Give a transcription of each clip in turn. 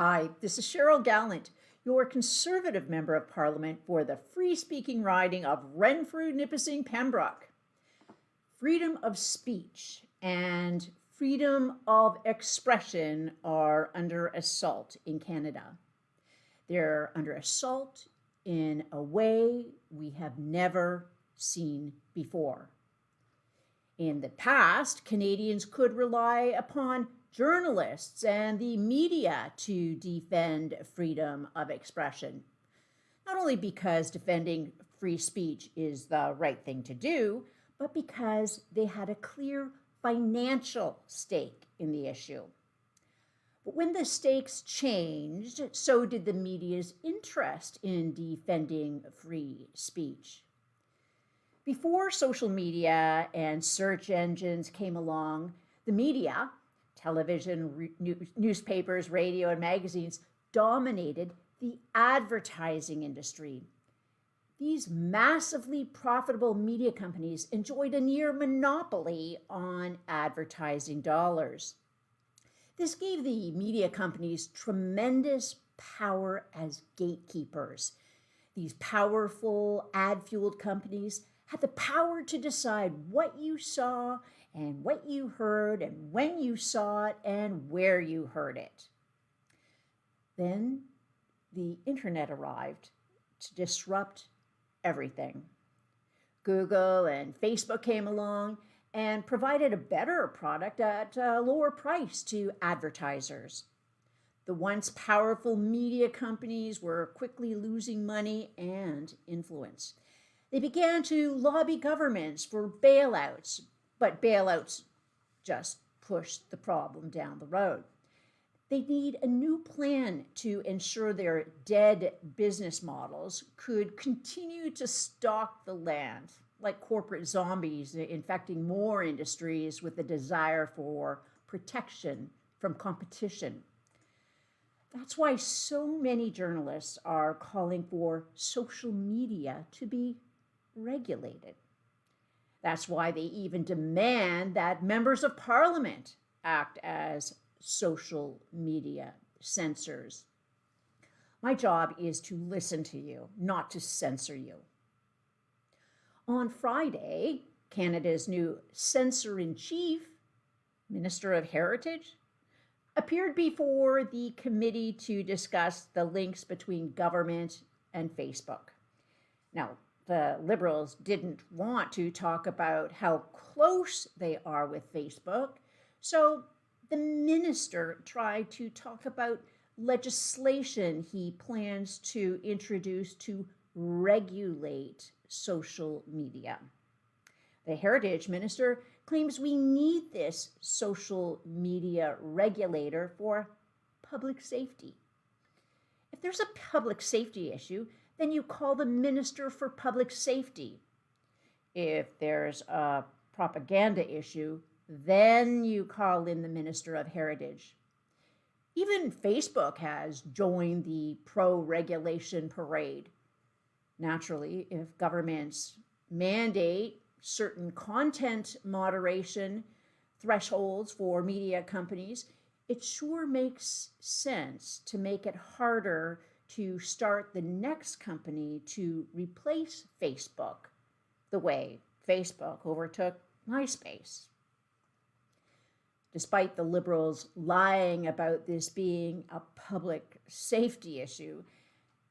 Hi, this is Cheryl Gallant, your Conservative Member of Parliament for the free-speaking riding of Renfrew-Nipissing-Pembroke. Freedom of speech and freedom of expression are under assault in Canada. They're under assault in a way we have never seen before. In the past, Canadians could rely upon journalists and the media to defend freedom of expression. Not only because defending free speech is the right thing to do, but because they had a clear financial stake in the issue. But when the stakes changed, so did the media's interest in defending free speech. Before social media and search engines came along, the media, television, newspapers, radio, and magazines dominated the advertising industry. These massively profitable media companies enjoyed a near monopoly on advertising dollars. This gave the media companies tremendous power as gatekeepers. These powerful ad-fueled companies had the power to decide what you saw and what you heard and when you saw it and where you heard it. Then the internet arrived to disrupt everything. Google and Facebook came along and provided a better product at a lower price to advertisers. The once powerful media companies were quickly losing money and influence. They began to lobby governments for bailouts, but bailouts just pushed the problem down the road. They need a new plan to ensure their dead business models could continue to stalk the land, like corporate zombies infecting more industries with the desire for protection from competition. That's why so many journalists are calling for social media to be regulated. That's why they even demand that members of parliament act as social media censors. My job is to listen to you, not to censor you. On Friday, Canada's new censor-in-chief, Minister of Heritage, appeared before the committee to discuss the links between government and Facebook. Now, the Liberals didn't want to talk about how close they are with Facebook, so the minister tried to talk about legislation he plans to introduce to regulate social media. The Heritage Minister claims we need this social media regulator for public safety. If there's a public safety issue, then you call the Minister for Public Safety. If there's a propaganda issue, then you call in the Minister of Heritage. Even Facebook has joined the pro-regulation parade. Naturally, if governments mandate certain content moderation thresholds for media companies, it sure makes sense to make it harder to start the next company to replace Facebook the way Facebook overtook MySpace. Despite the Liberals lying about this being a public safety issue,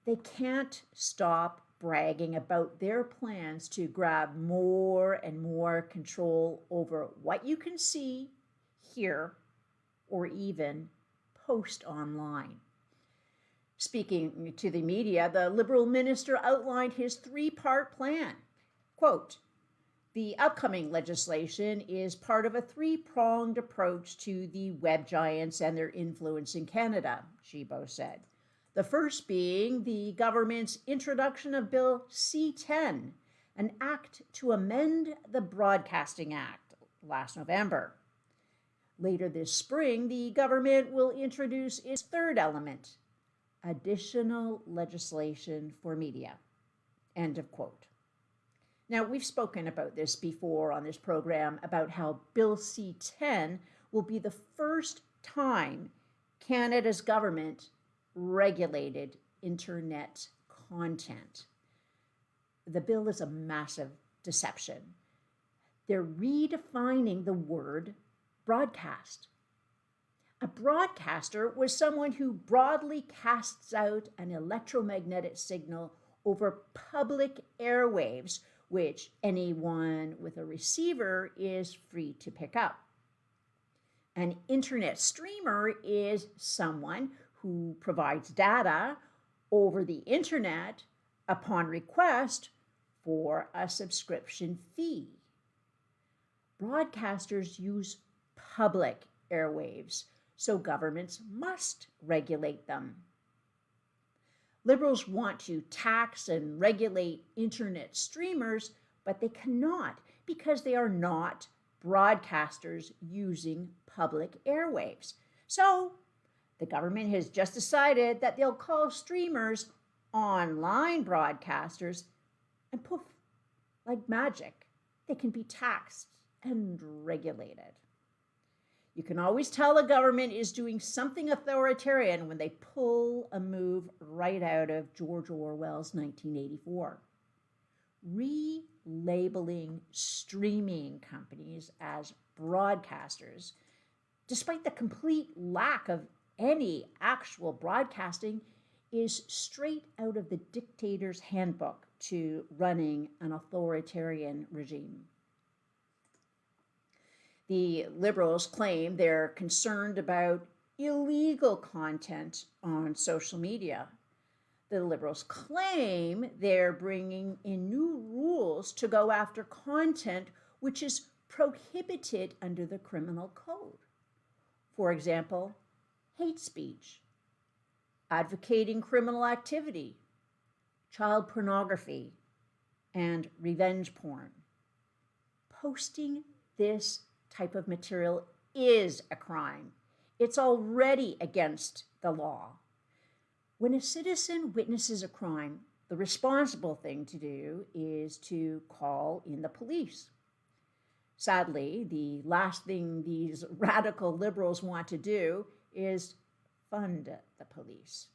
they can't stop bragging about their plans to grab more and more control over what you can see, hear, or even post online. Speaking to the media, the Liberal minister outlined his three-part plan. Quote, "The upcoming legislation is part of a three-pronged approach to the web giants and their influence in Canada," Gibault said. The first being the government's introduction of Bill C-10, an act to amend the Broadcasting Act last November. Later this spring, the government will introduce its third element, additional legislation for media. End of quote. Now, we've spoken about this before on this program about how Bill C-10 will be the first time Canada's government unregulated internet content. The bill is a massive deception. They're redefining the word broadcast. A broadcaster was someone who broadly casts out an electromagnetic signal over public airwaves, which anyone with a receiver is free to pick up. An internet streamer is someone who provides data over the internet upon request for a subscription fee. Broadcasters use public airwaves, so governments must regulate them. Liberals want to tax and regulate internet streamers, but they cannot because they are not broadcasters using public airwaves. So the government has just decided that they'll call streamers online broadcasters, and poof, like magic, they can be taxed and regulated. You can always tell a government is doing something authoritarian when they pull a move right out of George Orwell's 1984. Relabeling streaming companies as broadcasters, despite the complete lack of any actual broadcasting, is straight out of the dictator's handbook to running an authoritarian regime. The Liberals claim they're concerned about illegal content on social media. The Liberals claim they're bringing in new rules to go after content which is prohibited under the criminal code. For example, hate speech, advocating criminal activity, child pornography, and revenge porn. Posting this type of material is a crime. It's already against the law. When a citizen witnesses a crime, the responsible thing to do is to call in the police. Sadly, the last thing these radical liberals want to do is fund the police.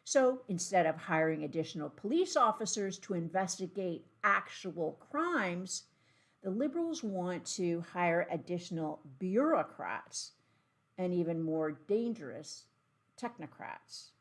So instead of hiring additional police officers to investigate actual crimes, the Liberals want to hire additional bureaucrats and even more dangerous technocrats.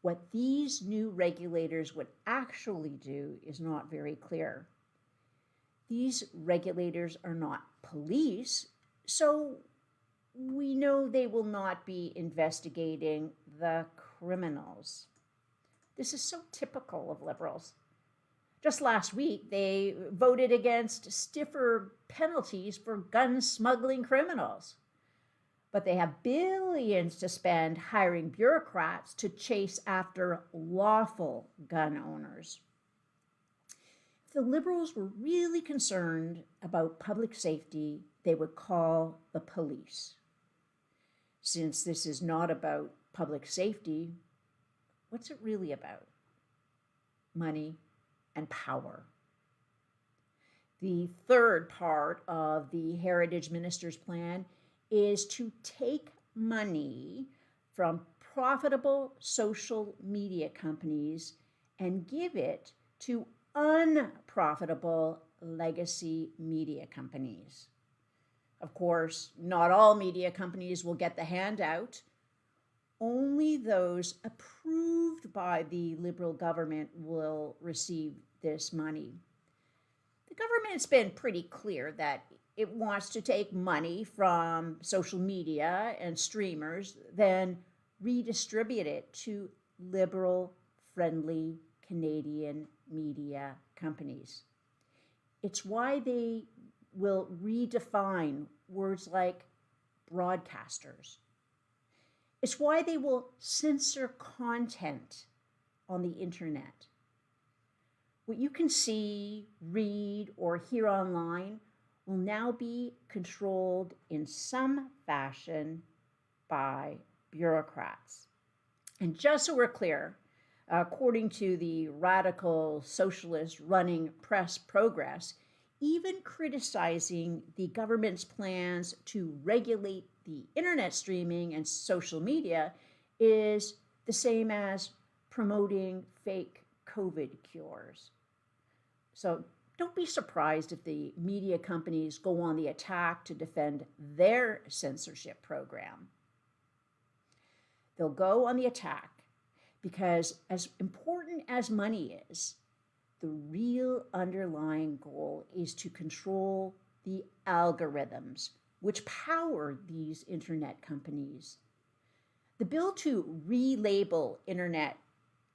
What these new regulators would actually do is not very clear. These regulators are not police, so we know they will not be investigating the criminals. This is so typical of Liberals. Just last week, they voted against stiffer penalties for gun smuggling criminals. But they have billions to spend hiring bureaucrats to chase after lawful gun owners. If the Liberals were really concerned about public safety, they would call the police. Since this is not about public safety, what's it really about? Money and power. The third part of the Heritage Minister's plan is to take money from profitable social media companies and give it to unprofitable legacy media companies. Of course, not all media companies will get the handout. Only those approved by the Liberal government will receive this money. The government's been pretty clear that it wants to take money from social media and streamers, then redistribute it to liberal-friendly Canadian media companies. It's why they will redefine words like broadcasters. It's why they will censor content on the internet. What you can see, read, or hear online will now be controlled in some fashion by bureaucrats. And just so we're clear, according to the radical socialist running Press Progress, even criticizing the government's plans to regulate the internet streaming and social media is the same as promoting fake COVID cures. So don't be surprised if the media companies go on the attack to defend their censorship program. They'll go on the attack because, as important as money is, the real underlying goal is to control the algorithms which power these internet companies. The bill to relabel internet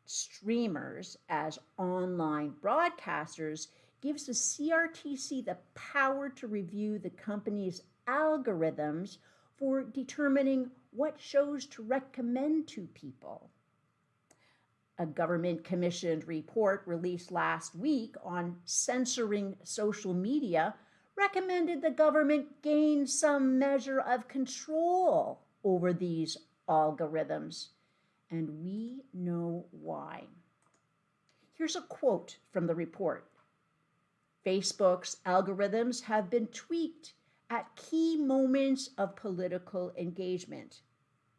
streamers as online broadcasters gives the CRTC the power to review the company's algorithms for determining what shows to recommend to people. A government-commissioned report released last week on censoring social media recommended the government gain some measure of control over these algorithms, and we know why. Here's a quote from the report. Facebook's algorithms have been tweaked at key moments of political engagement,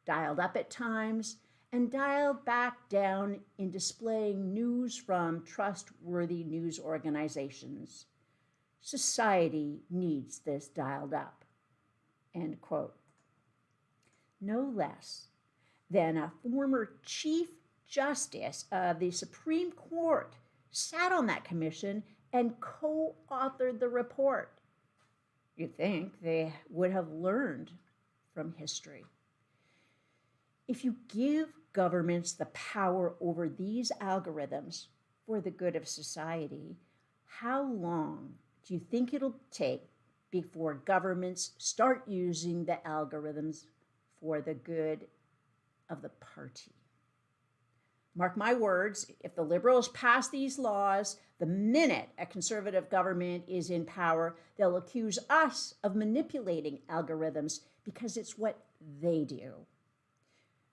dialed up at times, and dialed back down in displaying news from trustworthy news organizations. Society needs this dialed up, end quote. No less than a former Chief Justice of the Supreme Court sat on that commission and co-authored the report. You'd think they would have learned from history. If you give governments the power over these algorithms for the good of society, how long do you think it'll take before governments start using the algorithms for the good of the party? Mark my words, if the Liberals pass these laws, the minute a conservative government is in power, they'll accuse us of manipulating algorithms because it's what they do.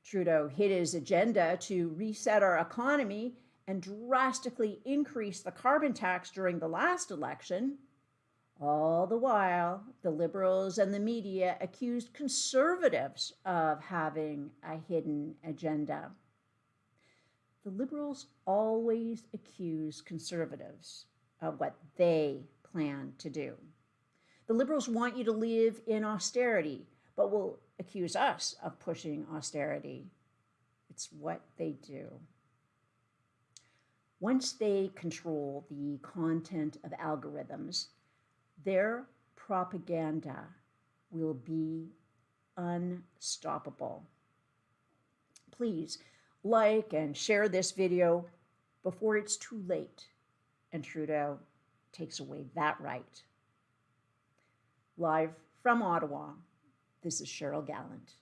Trudeau hit his agenda to reset our economy and drastically increase the carbon tax during the last election. All the while, the Liberals and the media accused conservatives of having a hidden agenda. The Liberals always accuse conservatives of what they plan to do. The Liberals want you to live in austerity, but will accuse us of pushing austerity. It's what they do. Once they control the content of algorithms, their propaganda will be unstoppable. Please like and share this video before it's too late and Trudeau takes away that right. Live from Ottawa, this is Cheryl Gallant.